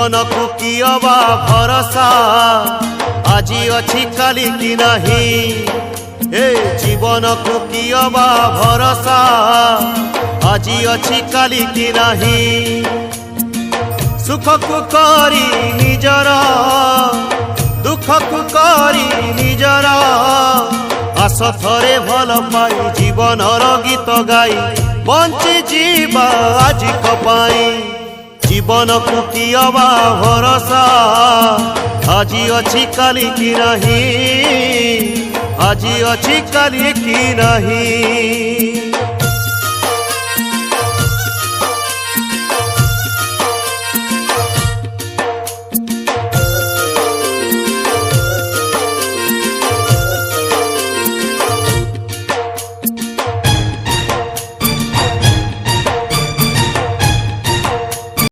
जीवन को कियबा भरोसा आजी अच्छी काली की नहीं। ए जीवन को कियबा भरोसा आजी अच्छी काली की नहीं। सुख को करी निजर दुख को करी निजर आस थरे भल पाई जीवनर गीत गाई बंची जीवा आज कपाई। जीवन को कियबा भरोसा आजी अच्छी काली की नहीं। आजी अच्छी काली की नहीं।